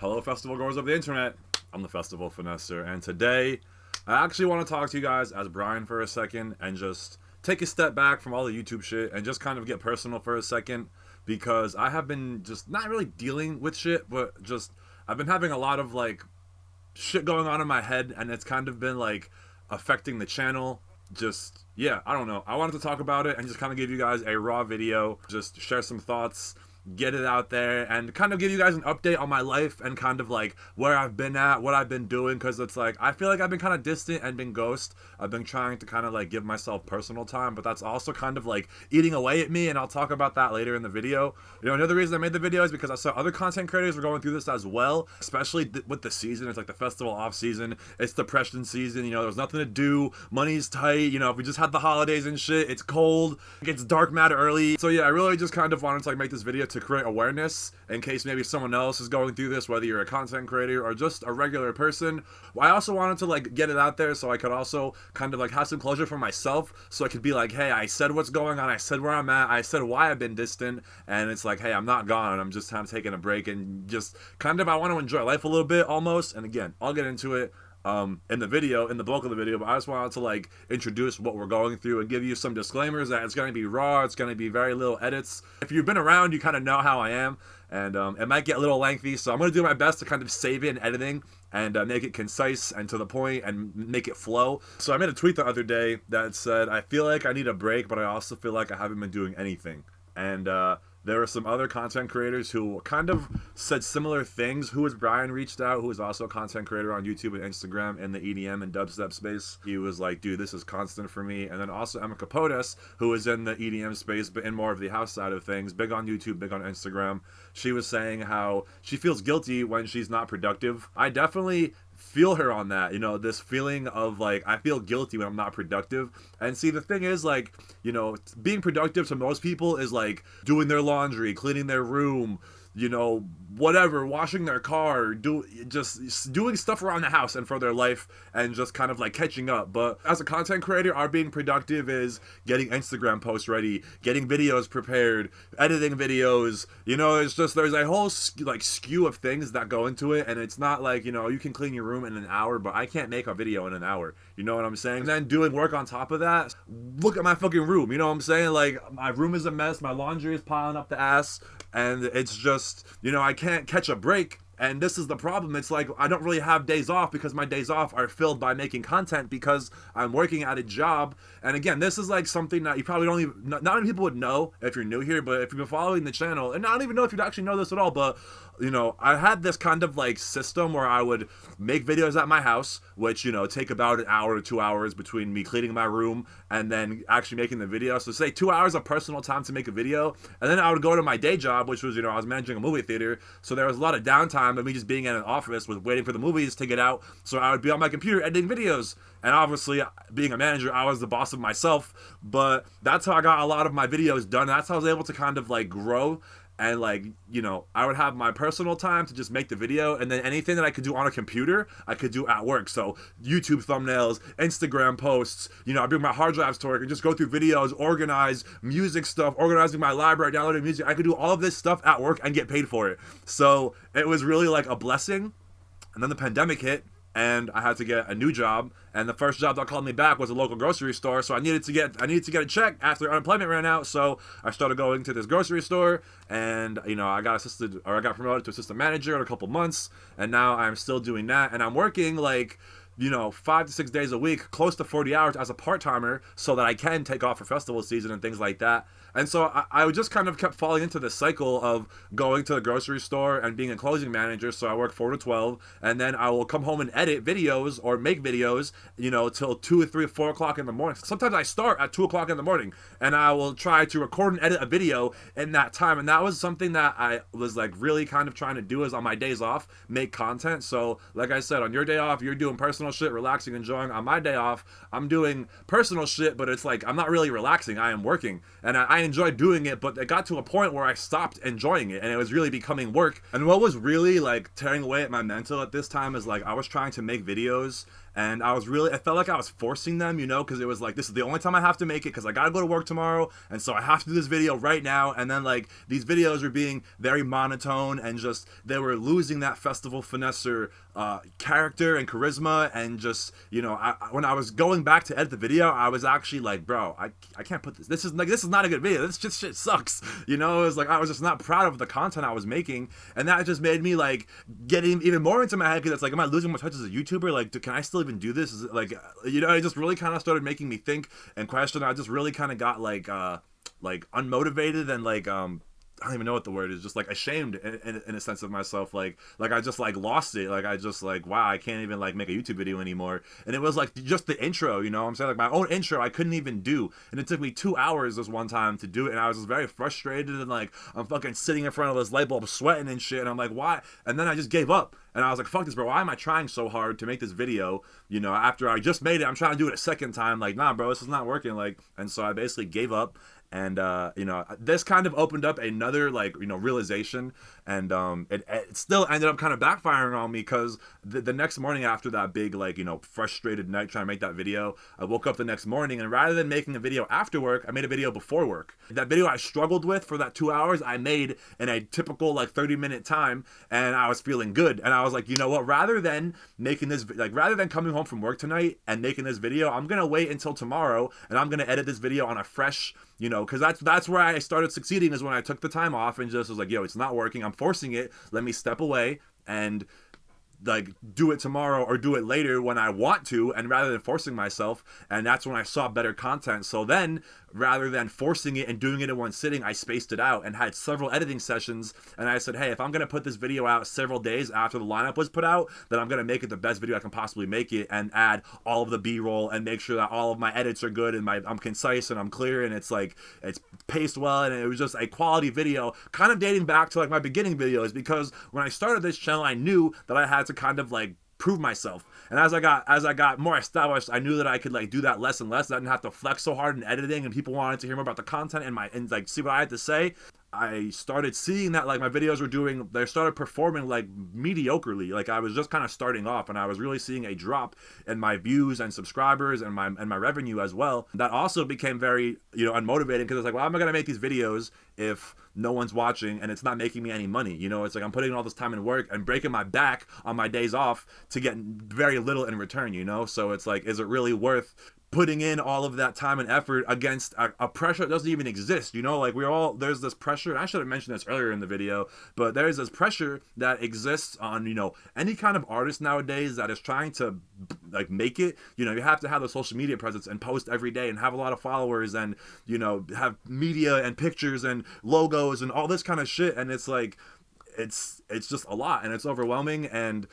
Hello, festival goers of the internet. I'm the Festival Finesser, and today I actually want to talk to you guys as Brian for a second and just take a step back from all the YouTube shit and just kind of get personal for a second, because I have been just not really dealing with shit, but just I've been having a lot of like shit going on in my head, and it's kind of been like affecting the channel. Just, yeah, I don't know. I wanted to talk about it and just kind of give you guys a raw video, just share some thoughts, get it out there, and kind of give you guys an update on my life and kind of like where I've been at, what I've been doing, because it's like I feel like I've been kind of distant and been ghost. I've been trying to kind of like give myself personal time, but that's also kind of like eating away at me, and I'll talk about that later in the video. You know, another reason I made the video is because I saw other content creators were going through this as well, especially with the season. It's like the festival off season, it's depression season, you know, there's nothing to do, money's tight, you know, we just had the holidays and shit, it's cold, it gets dark mad early. So yeah, I really just kind of wanted to like make this video to create awareness in case maybe someone else is going through this, whether you're a content creator or just a regular person. I also wanted to like get it out there so I could also kind of like have some closure for myself, so I could be like, hey, I said what's going on, I said where I'm at, I said why I've been distant, and it's like, hey, I'm not gone, I'm just kind of taking a break and just kind of I want to enjoy life a little bit almost. And again, I'll get into it in the video, in the bulk of the video, but I just wanted to like introduce what we're going through and give you some disclaimers that it's going to be raw, it's going to be very little edits. If you've been around, you kind of know how I am, and it might get a little lengthy, so I'm going to do my best to kind of save it in editing and make it concise and to the point and make it flow. So I made a tweet the other day that said, I feel like I need a break, but I also feel like I haven't been doing anything. And there were some other content creators who kind of said similar things. Who was Brian reached out, who is also a content creator on YouTube and Instagram in the EDM and dubstep space. He was like, dude, this is constant for me. And then also Emma Capotes, who is in the EDM space, but in more of the house side of things, big on YouTube, big on Instagram. She was saying how she feels guilty when she's not productive. I definitely feel her on that, you know, this feeling of like I feel guilty when I'm not productive. And see, the thing is, like, you know, being productive to most people is like doing their laundry, cleaning their room, you know, whatever, washing their car, just doing stuff around the house and for their life, and just kind of like catching up. But as a content creator, our being productive is getting Instagram posts ready, getting videos prepared, editing videos, you know, it's just, there's a whole like skew of things that go into it. And it's not like, you know, you can clean your room in an hour, but I can't make a video in an hour, you know what I'm saying? And then doing work on top of that, look at my fucking room, you know what I'm saying? Like, my room is a mess, my laundry is piling up the ass, and it's just, you know, I can't catch a break. And this is the problem. It's like I don't really have days off, because my days off are filled by making content because I'm working at a job. And again, this is like something that you probably don't even, not many people would know if you're new here, but if you've been following the channel, and I don't even know if you'd actually know this at all, but you know, I had this kind of like system where I would make videos at my house, which, you know, take about an hour to 2 hours between me cleaning my room and then actually making the video. So say 2 hours of personal time to make a video. And then I would go to my day job, which was, you know, I was managing a movie theater. So there was a lot of downtime of me just being in an office with waiting for the movies to get out. So I would be on my computer editing videos. And obviously, being a manager, I was the boss of myself. But that's how I got a lot of my videos done. That's how I was able to kind of like grow. And like, you know, I would have my personal time to just make the video, and then anything that I could do on a computer, I could do at work. So YouTube thumbnails, Instagram posts, you know, I bring my hard drives to work and just go through videos, organize music stuff, organizing my library, downloading music. I could do all of this stuff at work and get paid for it. So it was really like a blessing. And then the pandemic hit, and I had to get a new job, and the first job that called me back was a local grocery store. So I needed to get a check after unemployment ran out. So I started going to this grocery store, and you know, I got promoted to assistant manager in a couple months, and now I'm still doing that, and I'm working like, you know, 5 to 6 days a week, close to 40 hours as a part-timer, so that I can take off for festival season and things like that. And so I just kind of kept falling into this cycle of going to the grocery store and being a closing manager. So I work 4 to 12, and then I will come home and edit videos or make videos, you know, till 2 or 3 or 4 o'clock in the morning. Sometimes I start at 2 o'clock in the morning, and I will try to record and edit a video in that time. And that was something that I was like really kind of trying to do, is on my days off, make content. So like I said, on your day off, you're doing personal shit, relaxing, enjoying. On my day off, I'm doing personal shit, but it's like I'm not really relaxing, I am working. And I enjoyed doing it, but it got to a point where I stopped enjoying it, and it was really becoming work. And what was really like tearing away at my mental at this time is like I was trying to make videos And I felt like I was forcing them, you know, because it was like, this is the only time I have to make it because I gotta go to work tomorrow, and so I have to do this video right now. And then like these videos were being very monotone, and just they were losing that festival Finesser character and charisma. And just, you know, when I was going back to edit the video, I was actually like, bro, I can't put this is not a good video, this just shit sucks, you know. It was like I was just not proud of the content I was making, and that just made me like getting even more into my head, because it's like, am I losing my touch as a YouTuber? Like, can I still even do this? Is it like, you know, it just really kind of started making me think and question. I just really kind of got like unmotivated, and like I don't even know what the word is, just like ashamed in a sense of myself. Like I just like lost it. Like I just like, wow, I can't even like make a YouTube video anymore. And it was like just the intro, you know what I'm saying? Like my own intro I couldn't even do. And it took me 2 hours this one time to do it. And I was just very frustrated, and like I'm fucking sitting in front of this light bulb sweating and shit. And I'm like, why? And then I just gave up. And I was like, fuck this, bro. Why am I trying so hard to make this video? You know, after I just made it, I'm trying to do it a second time. Like, nah, bro, this is not working. Like, and so I basically gave up. And, you know, this kind of opened up another, like, you know, realization. And it still ended up kind of backfiring on me, because the next morning after that big, like, you know, frustrated night trying to make that video, I woke up the next morning, and rather than making a video after work, I made a video before work. That video I struggled with for that 2 hours, I made in a typical, like, 30-minute time, and I was feeling good. And I was like, you know what, rather than coming home from work tonight and making this video, I'm gonna wait until tomorrow, and I'm gonna edit this video on a fresh, you know, because that's where I started succeeding, is when I took the time off and just was like, yo, it's not working, I'm forcing it, let me step away and like do it tomorrow or do it later when I want to, and rather than forcing myself. And that's when I saw better content. So then, rather than forcing it and doing it in one sitting, I spaced it out and had several editing sessions. And I said, hey, if I'm gonna put this video out several days after the lineup was put out, then I'm gonna make it the best video I can possibly make it, and add all of the B-roll and make sure that all of my edits are good, and I'm concise and I'm clear, and it's like it's paced well, and it was just a quality video, kind of dating back to like my beginning videos. Because when I started this channel, I knew that I had to kind of like prove myself. And as I got more established, I knew that I could like do that less and less. I didn't have to flex so hard in editing, and people wanted to hear more about the content and like see what I had to say. I started seeing that like my videos were they started performing like mediocrely. Like I was just kind of starting off, and I was really seeing a drop in my views and subscribers and my revenue as well. That also became very, you know, unmotivating, because it's like, well, how am I gonna make these videos if no one's watching and it's not making me any money? You know, it's like I'm putting all this time and work and breaking my back on my days off to get very little in return, you know? So it's like, is it really worth putting in all of that time and effort against a pressure that doesn't even exist? You know, like there's this pressure, and I should have mentioned this earlier in the video, but there's this pressure that exists on, you know, any kind of artist nowadays that is trying to like make it. You know, you have to have the social media presence and post every day and have a lot of followers, and, you know, have media and pictures and logos and all this kind of shit. And it's like, it's just a lot, and it's overwhelming. And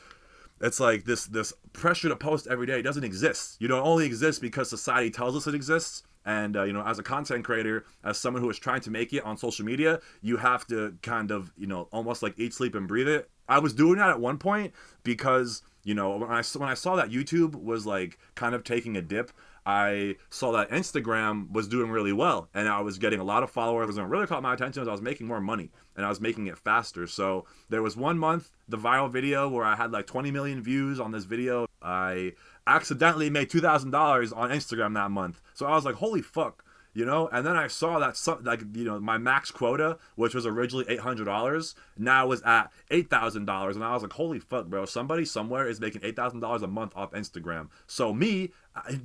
it's like this pressure to post every day doesn't exist. You know, it only exists because society tells us it exists. And, you know, as a content creator, as someone who is trying to make it on social media, you have to kind of, you know, almost like eat, sleep, and breathe it. I was doing that at one point because, you know, when I saw that YouTube was like kind of taking a dip, I saw that Instagram was doing really well, and I was getting a lot of followers, and it really caught my attention as I was making more money, and I was making it faster. So there was one month, the viral video, where I had like 20 million views on this video. I accidentally made $2,000 on Instagram that month. So I was like, holy fuck. You know, and then I saw that like, you know, my max quota, which was originally $800, now was at $8,000, and I was like, holy fuck, bro, somebody somewhere is making $8,000 a month off Instagram. So me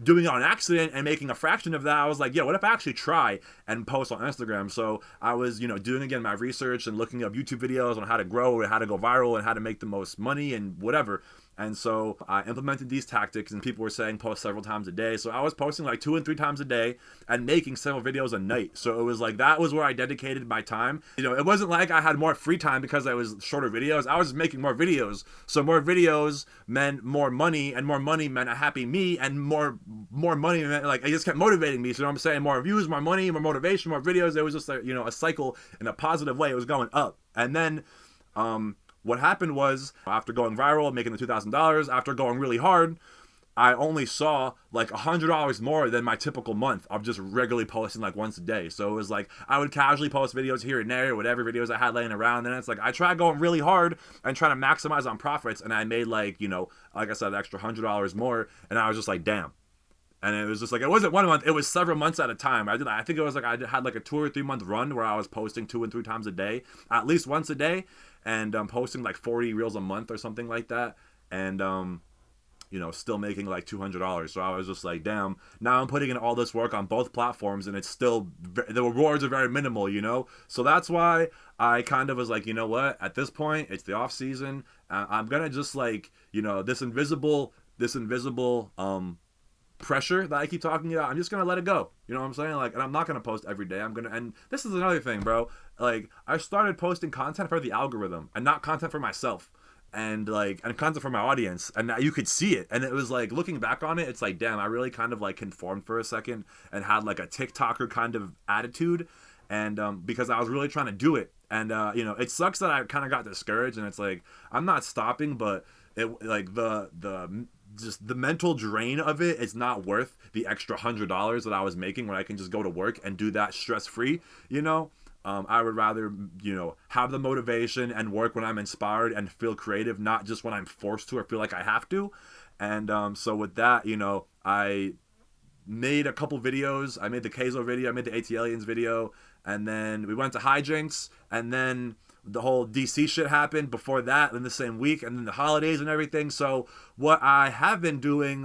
doing it on accident and making a fraction of that, I was like, yeah, what if I actually try and post on Instagram? So I was, you know, doing again my research and looking up YouTube videos on how to grow and how to go viral and how to make the most money and whatever. And so I implemented these tactics, and people were saying post several times a day. So I was posting like 2 and 3 times a day and making several videos a night. So it was like, that was where I dedicated my time. You know, it wasn't like I had more free time because I was shorter videos. I was just making more videos. So more videos meant more money, and more money meant a happy me, and more money meant like, it just kept motivating me. So you know what I'm saying? More views, more money, more motivation, more videos. It was just like, you know, a cycle in a positive way. It was going up. And then, what happened was, after going viral, making the $2,000, after going really hard, I only saw like $100 more than my typical month of just regularly posting like once a day. So it was like I would casually post videos here and there, whatever videos I had laying around. And it's like I tried going really hard and trying to maximize on profits, and I made like, you know, like I said, an extra $100 more, and I was just like, damn. And it was just like, it wasn't 1 month, it was several months at a time. I think it was like I had like a 2 or 3 month run where I was posting 2 and 3 times a day, at least once a day, and posting like 40 reels a month or something like that. And you know, still making like $200. So I was just like, damn, now I'm putting in all this work on both platforms, and it's still, the rewards are very minimal, you know? So that's why I kind of was like, you know what, at this point, it's the off season. I'm gonna just like, you know, this invisible pressure that I keep talking about, I'm just gonna let it go. You know what I'm saying? Like, and I'm not gonna post every day. And this is another thing, bro. Like, I started posting content for the algorithm and not content for myself. And content for my audience, and you could see it, and it was like, looking back on it, it's like, damn, I really kind of like conformed for a second and had like a TikToker kind of attitude, and because I was really trying to do it, and you know, it sucks that I kind of got discouraged, and it's like, I'm not stopping, but it, like, just the mental drain of it is not worth the extra $100 that I was making when I can just go to work and do that stress free, you know. I would rather, you know, have the motivation and work when I'm inspired and feel creative, not just when I'm forced to or feel like I have to. And so with that, you know, I made a couple videos. I made the Keizo video, I made the AT Aliens video, and then we went to hijinks, and then the whole DC shit happened before that in the same week, and then the holidays and everything. So what I have been doing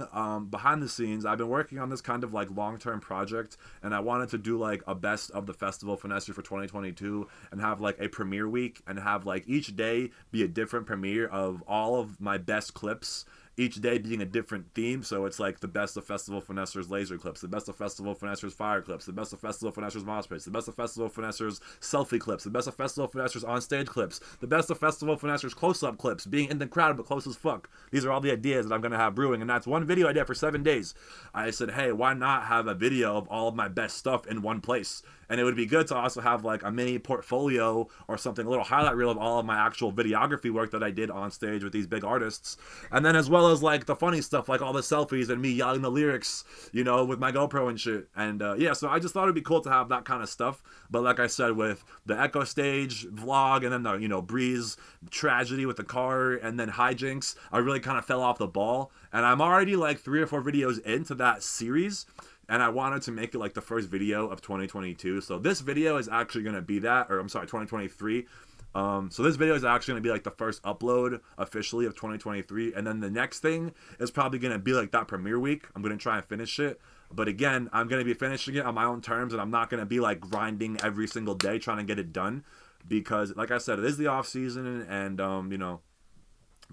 behind the scenes, I've been working on this kind of like long-term project, and I wanted to do like a best of the festival Finesser for 2022 and have like a premiere week and have like each day be a different premiere of all of my best clips, each day being a different theme. So it's like the best of Festival Finesser's laser clips, the best of Festival Finesser's fire clips, the best of Festival Finesser's mosh pits, the best of Festival Finesser's selfie clips, the best of Festival Finesser's on-stage clips, the best of Festival Finesser's close-up clips, being in the crowd but close as fuck. These are all the ideas that I'm going to have brewing, and that's one video I did for 7 days. I said, hey, why not have a video of all of my best stuff in one place? And it would be good to also have like a mini portfolio or something, a little highlight reel of all of my actual videography work that I did on stage with these big artists. And then as well as like the funny stuff, like all the selfies and me yelling the lyrics, you know, with my GoPro and shit. And yeah, so I just thought it'd be cool to have that kind of stuff. But like I said, with the Echo Stage vlog and then the, you know, Breeze tragedy with the car and then hijinks, I really kind of fell off the ball. And I'm already like 3 or 4 videos into that series, and I wanted to make it like the first video of 2022. So this video is actually going to be that, or I'm sorry, 2023. So this video is actually going to be like the first upload officially of 2023. And then the next thing is probably going to be like that premiere week. I'm going to try and finish it. But again, I'm going to be finishing it on my own terms, and I'm not going to be like grinding every single day trying to get it done. Because like I said, it is the off season, and you know,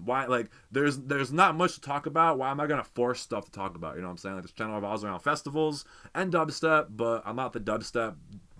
why, like, there's not much to talk about. Why am I gonna force stuff to talk about? You know what I'm saying? Like, this channel revolves around festivals and dubstep, but I'm not the dubstep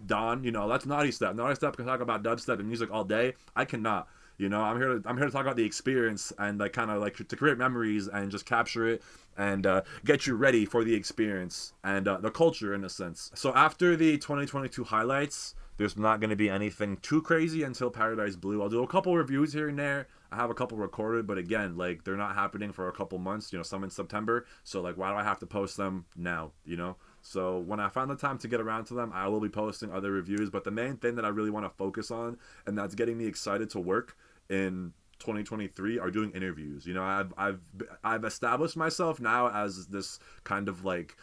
don. You know, that's Naughty Step. Naughty Step can talk about dubstep and music all day. I cannot. You know, I'm here to talk about the experience and like kind of like to create memories and just capture it and get you ready for the experience and the culture in a sense. So after the 2022 highlights, there's not going to be anything too crazy until Paradise Blue. I'll do a couple reviews here and there. I have a couple recorded, but again, like, they're not happening for a couple months, you know, some in September. So, like, why do I have to post them now, you know? So when I find the time to get around to them, I will be posting other reviews. But the main thing that I really want to focus on, and that's getting me excited to work in 2023, are doing interviews. You know, I've established myself now as this kind of like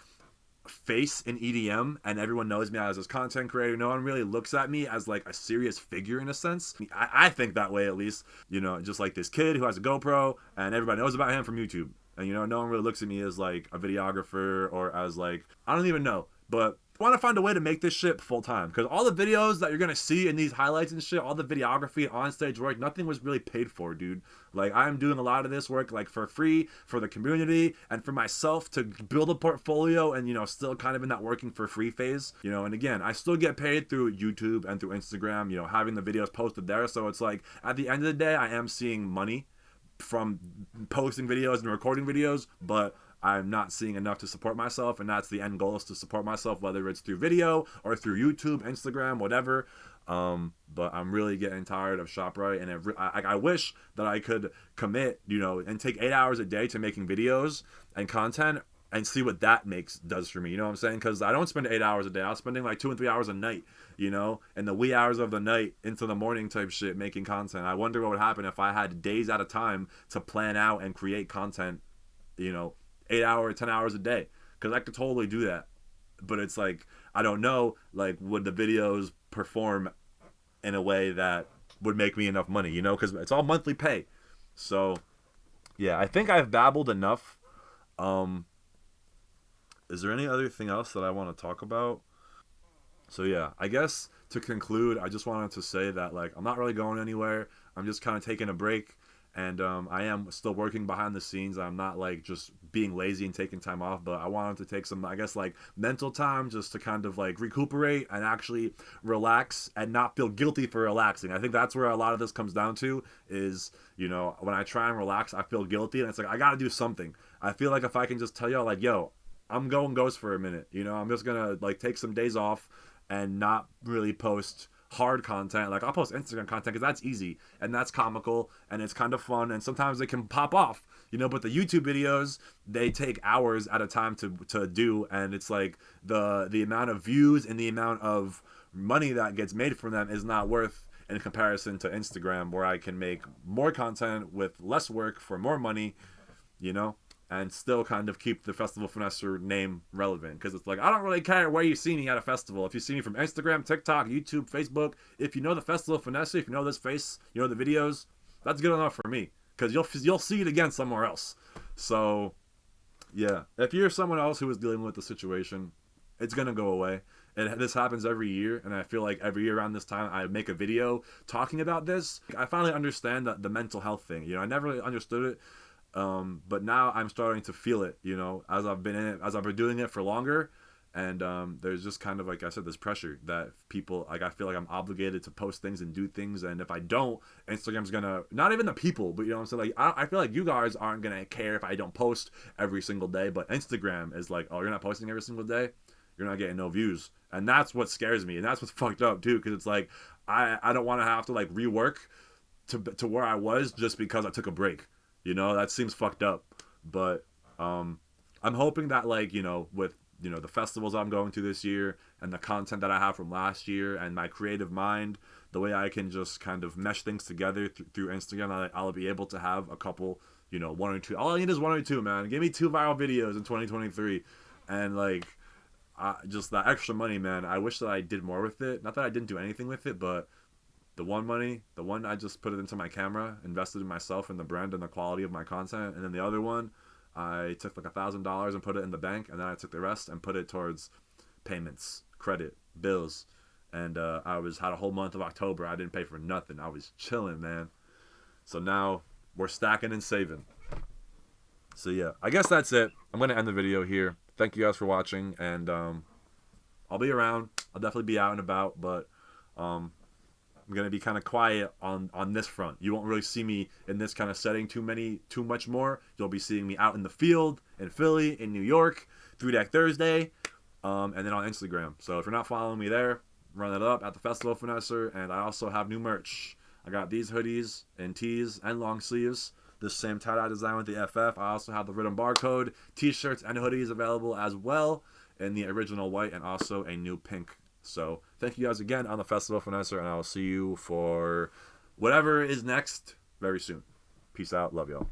face in EDM, and everyone knows me as this content creator. No one really looks at me as like a serious figure in a sense. I think that way, at least. You know, just like this kid who has a GoPro and everybody knows about him from YouTube. And you know, no one really looks at me as like a videographer or as like, I don't even know. But I want to find a way to make this shit full time, because all the videos that you're gonna see in these highlights and shit, all the videography, on stage work, nothing was really paid for, dude. Like, I'm doing a lot of this work like for free, for the community and for myself to build a portfolio, and you know, still kind of in that working for free phase, you know. And again, I still get paid through YouTube and through Instagram, you know, having the videos posted there. So it's like, at the end of the day, I am seeing money from posting videos and recording videos, but I'm not seeing enough to support myself, and that's the end goal, is to support myself, whether it's through video or through YouTube, Instagram, whatever. But I'm really getting tired of ShopRite, and I wish that I could commit, and take 8 hours a day to making videos and content and see what that does for me. You know what I'm saying? Because I don't spend 8 hours a day. I was spending like 2 and 3 hours a night, in the wee hours of the night into the morning type shit making content. I wonder what would happen if I had days at a time to plan out and create content, 8 hours, 10 hours a day. Because I could totally do that. But it's like, I don't know, like, would the videos perform in a way that would make me enough money, because it's all monthly pay. So, yeah, I think I've babbled enough. Is there any other thing else that I want to talk about? So yeah, I guess to conclude, I just wanted to say that, like, I'm not really going anywhere. I'm just kind of taking a break, and I am still working behind the scenes. I'm not like just being lazy and taking time off, but I wanted to take some, I guess, like, mental time just to kind of like recuperate and actually relax and not feel guilty for relaxing. I think that's where a lot of this comes down to is, when I try and relax, I feel guilty, and it's like I got to do something. I feel like if I can just tell y'all, like, yo, I'm going ghost for a minute. I'm just gonna like take some days off and not really post hard content. Like, I'll post Instagram content because that's easy and that's comical and it's kind of fun, and sometimes it can pop off. But the YouTube videos, they take hours at a time to do, and it's like the amount of views and the amount of money that gets made from them is not worth in comparison to Instagram, where I can make more content with less work for more money, and still kind of keep the Festival Finesser name relevant. Because it's like, I don't really care where you see me at a festival. If you see me from Instagram, TikTok, YouTube, Facebook, if you know the Festival Finesser, if you know this face, the videos, that's good enough for me. Because you'll see it again somewhere else. So, yeah. If you're someone else who is dealing with the situation, it's going to go away. And this happens every year, and I feel like every year around this time I make a video talking about this. I finally understand the mental health thing. I never really understood it. But now I'm starting to feel it, as I've been in it, as I've been doing it for longer. And there's just kind of, like I said, this pressure that people, like, I feel like I'm obligated to post things and do things. And if I don't, Instagram's gonna, not even the people, but what I'm saying, like, I feel like you guys aren't gonna care if I don't post every single day. But Instagram is like, oh, you're not posting every single day? You're not getting no views. And that's what scares me. And that's what's fucked up too. Because it's like, I don't want to have to like rework to where I was just because I took a break. That seems fucked up. But I'm hoping that, like, with, the festivals I'm going to this year and the content that I have from last year and my creative mind, the way I can just kind of mesh things together through Instagram, I'll be able to have a couple, one or two. All I need is one or two, man. Give me 2 viral videos in 2023. And, like, just that extra money, man. I wish that I did more with it. Not that I didn't do anything with it, but the one I just put it into my camera, invested in myself and the brand and the quality of my content. And then the other one, I took like $1,000 and put it in the bank, and then I took the rest and put it towards payments, credit, bills. And I had a whole month of October. I didn't pay for nothing. I was chilling, man. So now we're stacking and saving. So yeah, I guess that's it. I'm going to end the video here. Thank you guys for watching, and I'll be around. I'll definitely be out and about, but I'm going to be kind of quiet on this front. You won't really see me in this kind of setting too much more. You'll be seeing me out in the field, in Philly, in New York, 3 Deck Thursday, and then on Instagram. So if you're not following me there, run it up at the Festival Finesser. And I also have new merch. I got these hoodies and tees and long sleeves. This same tie-dye design with the FF. I also have the written barcode, t-shirts, and hoodies available as well in the original white and also a new pink. So thank you guys again on the Festival Finesser, and I will see you for whatever is next very soon. Peace out. Love y'all.